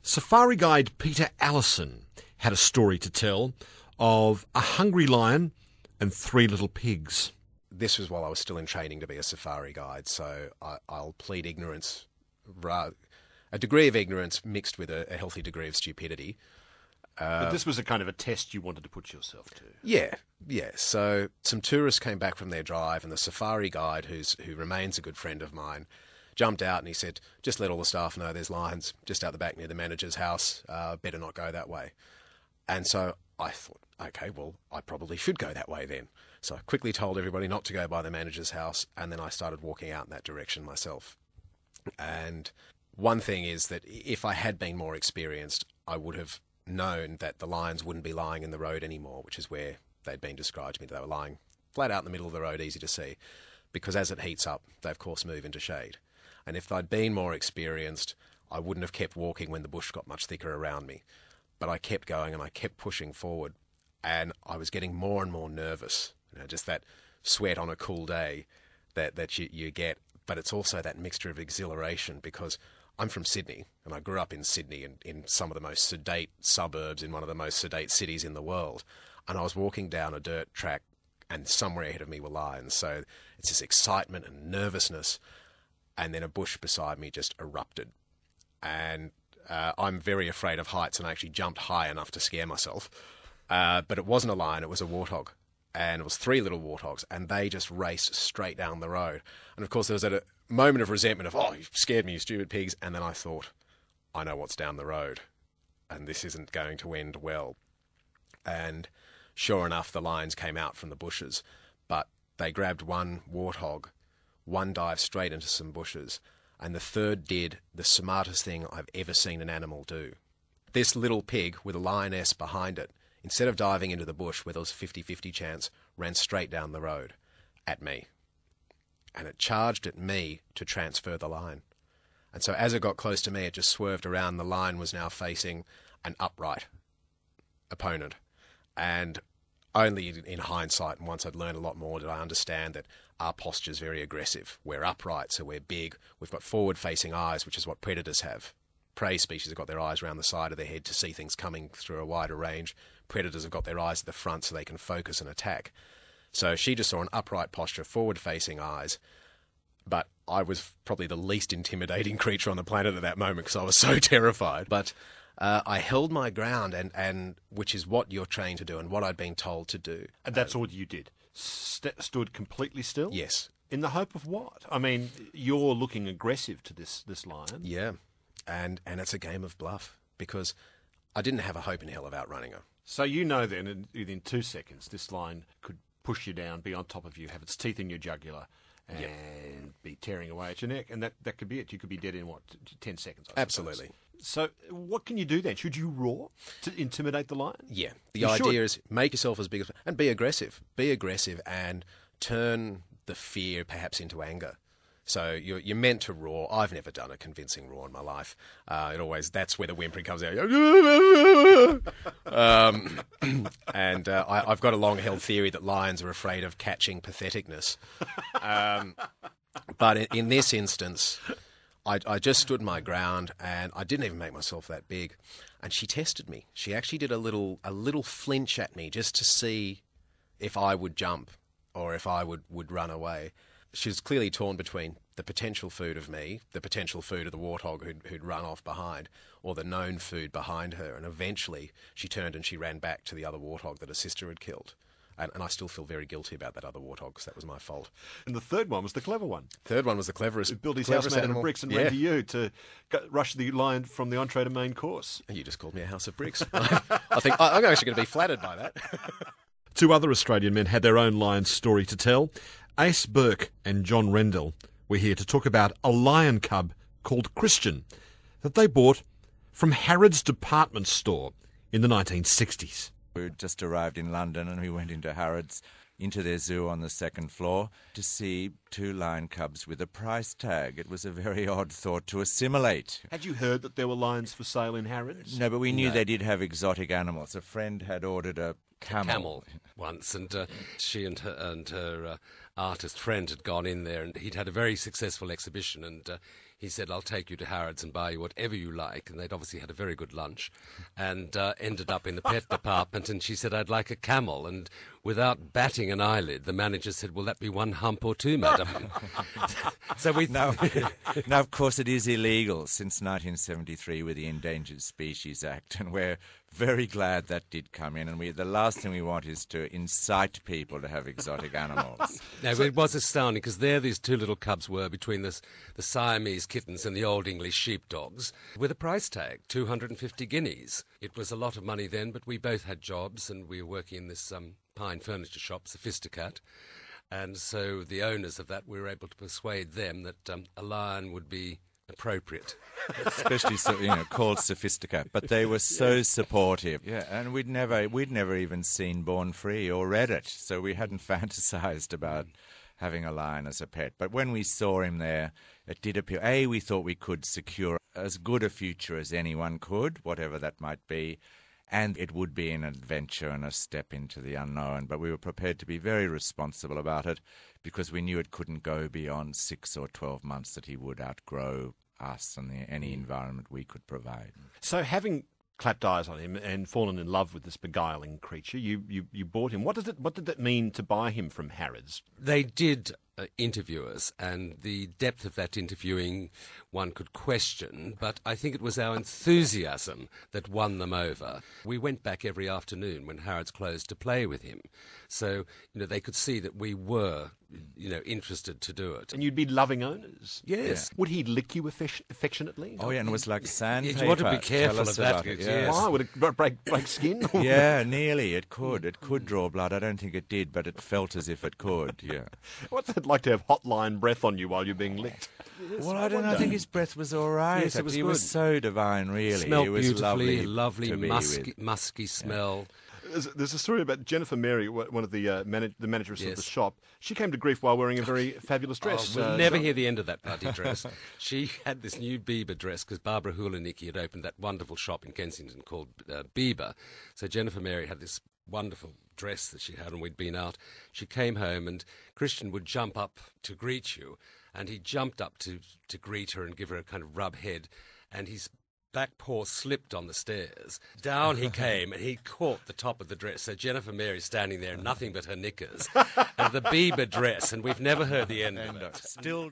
Safari guide Peter Allison had a story to tell of a hungry lion and 3 little pigs. This was while I was still in training to be a safari guide, so I'll plead ignorance, a degree of ignorance mixed with a healthy degree of stupidity. But this was a kind of a test you wanted to put yourself to. Yeah. So some tourists came back from their drive, and the safari guide, who remains a good friend of mine, jumped out and he said, "Just let all the staff know there's lions just out the back near the manager's house. Better not go that way." And so I thought, okay, well, I probably should go that way then. So I quickly told everybody not to go by the manager's house, and then I started walking out in that direction myself. And one thing is that if I had been more experienced, I would have known that the lions wouldn't be lying in the road anymore, which is where they'd been described to me. They were lying flat out in the middle of the road, easy to see, because as it heats up, they of course move into shade. And if I'd been more experienced, I wouldn't have kept walking when the bush got much thicker around me. But I kept going and I kept pushing forward, and I was getting more and more nervous. Just that sweat on a cool day that you get. But it's also that mixture of exhilaration, because I'm from Sydney, and I grew up in Sydney in some of the most sedate suburbs in one of the most sedate cities in the world. And I was walking down a dirt track, and somewhere ahead of me were lions. So it's this excitement and nervousness. And then a bush beside me just erupted. And I'm very afraid of heights, and I actually jumped high enough to scare myself. But it wasn't a lion, it was a warthog. And it was 3 little warthogs, and they just raced straight down the road. And of course there was a moment of resentment of, "Oh, you scared me, you stupid pigs." And then I thought, I know what's down the road, and this isn't going to end well. And sure enough, the lions came out from the bushes, but they grabbed one warthog, one dived straight into some bushes, and the third did the smartest thing I've ever seen an animal do. This little pig with a lioness behind it, instead of diving into the bush where there was a 50-50 chance, ran straight down the road at me. And it charged at me to transfer the line. And so as it got close to me, it just swerved around. The lion was now facing an upright opponent. And only in hindsight, and once I'd learned a lot more, did I understand that our posture's very aggressive. We're upright, so we're big. We've got forward-facing eyes, which is what predators have. Prey species have got their eyes around the side of their head to see things coming through a wider range. Predators have got their eyes at the front so they can focus and attack. So she just saw an upright posture, forward-facing eyes. But I was probably the least intimidating creature on the planet at that moment because I was so terrified. But I held my ground, and which is what you're trained to do and what I'd been told to do. And that's all you did? Stood completely still? Yes. In the hope of what? I mean, you're looking aggressive to this lion. Yeah. And it's a game of bluff, because I didn't have a hope in hell of outrunning her. So you know then, within 2 seconds, this lion could push you down, be on top of you, have its teeth in your jugular, and be tearing away at your neck, and that could be it. You could be dead in, 10 seconds, I Absolutely. suppose. So what can you do then? Should you roar to intimidate the lion? Yeah. The idea is make yourself as big as... and be aggressive. Be aggressive and turn the fear perhaps into anger. So you're meant to roar. I've never done a convincing roar in my life. That's where the whimpering comes out. I've got a long-held theory that lions are afraid of catching patheticness. But in this instance, I just stood my ground, and I didn't even make myself that big. And she tested me. She actually did a little flinch at me just to see if I would jump or if I would run away. She was clearly torn between the potential food of me, the potential food of the warthog who'd run off behind, or the known food behind her. And eventually she turned and she ran back to the other warthog that her sister had killed. And I still feel very guilty about that other warthog, because that was my fault. And the third one was the clever one. Third one was the cleverest. It built his house made out of bricks and ran to you to rush the lion from the entree to main course. You just called me a house of bricks. I think I'm actually going to be flattered by that. 2 other Australian men had their own lion story to tell. Ace Burke and John Rendell were here to talk about a lion cub called Christian that they bought from Harrods department store in the 1960s. We just arrived in London and we went into Harrods, into their zoo on the 2nd floor, to see 2 lion cubs with a price tag. It was a very odd thought to assimilate. Had you heard that there were lions for sale in Harrods? No, but we knew they did have exotic animals. A friend had ordered a camel once, and she and her artist friend had gone in there, and he'd had a very successful exhibition, and he said, I'll take you to Harrods and buy you whatever you like. And they'd obviously had a very good lunch and ended up in the pet department. And she said, I'd like a camel. And without batting an eyelid, the manager said, will that be one hump or two, madam? So we Now, of course, it is illegal since 1973 with the Endangered Species Act, and we're very glad that did come in. And the last thing we want is to incite people to have exotic animals. No, it was astounding because there these two little cubs were between the Siamese kittens and the Old English sheepdogs with a price tag, 250 guineas. It was a lot of money then, but we both had jobs and we were working in this pine furniture shop, Sophisticat. And so the owners of that, we were able to persuade them that a lion would be appropriate. Especially, called Sophisticat. But they were so supportive. Yeah, and we'd never even seen Born Free or read it, so we hadn't fantasized about having a lion as a pet. But when we saw him there, it did appear, we thought we could secure as good a future as anyone could, whatever that might be, and it would be an adventure and a step into the unknown. But we were prepared to be very responsible about it because we knew it couldn't go beyond 6 or 12 months, that he would outgrow us and any environment we could provide. So having clapped eyes on him and fallen in love with this beguiling creature, you bought him. What did that mean to buy him from Harrods? They did interview us, and the depth of that interviewing one could question, but I think it was our enthusiasm that won them over. We went back every afternoon when Harrods closed to play with him, so they could see that we were interested to do it. And you'd be loving owners? Yes. Yeah. Would he lick you affectionately? Oh, yeah, and it was like sandpaper. You want to be careful of that. Yes. Why? Would it break skin? Yeah, nearly. It could draw blood. I don't think it did, but it felt as if it could, yeah. What's it like to have hotline breath on you while you're being licked? Well, I don't know. I think his breath was all right. Yes, it was he good. was so divine, really. Smelled it was beautifully, lovely musky smell. There's a story about Jennifer Mary, one of the managers of the shop. She came to grief while wearing a very fabulous dress. We'll never hear the end of that bloody dress. She had this new Bieber dress because Barbara Hulanicki had opened that wonderful shop in Kensington called Bieber. So Jennifer Mary had this wonderful dress that she had, and we'd been out. She came home, and Christian would jump up to greet you, and he jumped up to greet her and give her a kind of rub head, and his back paw slipped on the stairs. Down he came, and he caught the top of the dress. So Jennifer Mary's standing there, nothing but her knickers, and the Bieber dress, and we've never heard the end of it. Still